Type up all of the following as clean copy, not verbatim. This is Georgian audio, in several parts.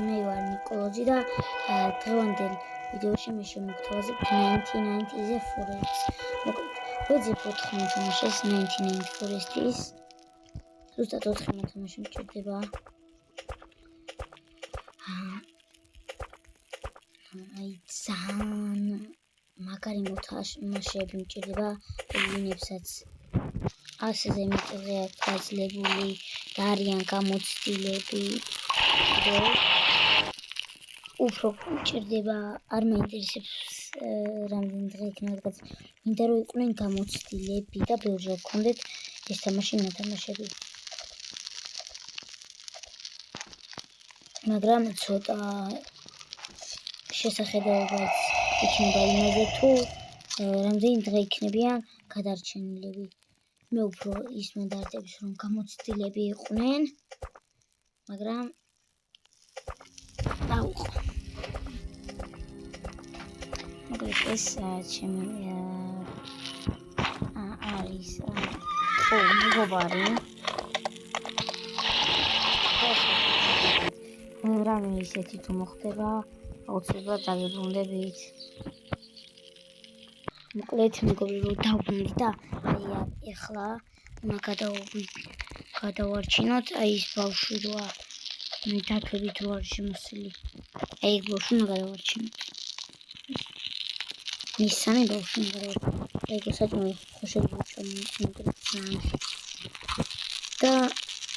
მე ვარ ნიკოლოზი და დღევანდელ ვიდეოში მე შემოგთავაზებ 99-ზე Forests. ვეძებ 4 მოთამაშეს 99 Forests-ის. ზუსტად 4 მოთამაშე მჭირდება. აი ძალიან მაგარი მოთამაშეები მჭირდება, ვინებსაც ასზე მეტზე გაძლებული და არიან გამოცდილები. უფრო მჭირდება, არ მაინტერესებს რამდენი დღე იქნება, რადგან მინდა რომ იყვნენ გამოცდილები და ბევრჯერ გქონდეთ ეს თამაში მოთამაშეები. მაგრამ ცოტა შესახედაობაც იქნება იმაზე თუ რამდენი დღე იქნებიან გადარჩენილები. მე უფრო ის მოდარდებს რომ გამოცდილები იყვნენ, მაგრამ დაუყო. მოკლედ ეს ჩემი არის მეგობარი. რამე ისეთი თუ მოხდება, აუცილებლად დაგებრუნდებით. მოკლედ მეგობრი რომ დავბრუნდი და აი ეხლა უნდა გადავარჩინოთ აი ეს ბავშვი როა დათვებით რო არის შემოსილი. აი ეს ბავშვი უნდა გადავარჩინოთ. მისცანე ბავშვი უნდა გადავარჩინოთ. ეგ საჭმელი ხო შეიძლება შემოგდეთ ძალიან. და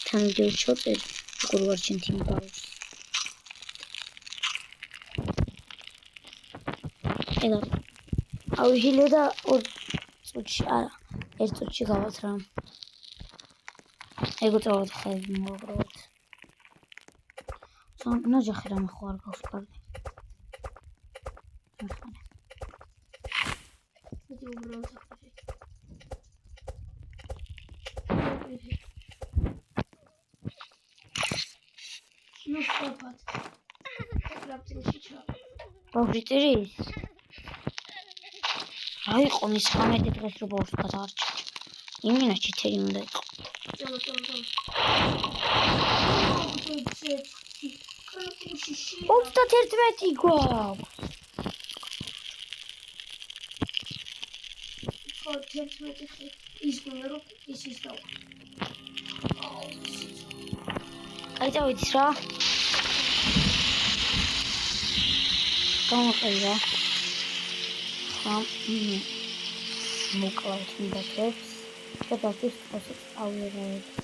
თან ვიდეოს შევწერ როგორ ვარჩინთ იმ ბავშვს. ეგ ავიღილე და 2 წუთში, არა, 1 წუთში გავათრა. ეგ უწევთ ხელი მოგროვოთ. ნაჯახი რამე ხო არ გავს კარგი. ახლა. მე უბრალოდ ახლა. ნუ სწორად. ტრაპტილში ჩა. ბავშვი ტირის? აი ყომის 19 დღეს რო ბავშვს გადავარჩინე. იმინაში თერი უნდა იყო. წელო. 31 გვაქვს. ხო 11 ხი ის გუნდა რომ ის დავა. აი დავიძ რა. გამოყედა. მოკლავთ მიდაქებს და დაგის ყოსებს ავიღებ.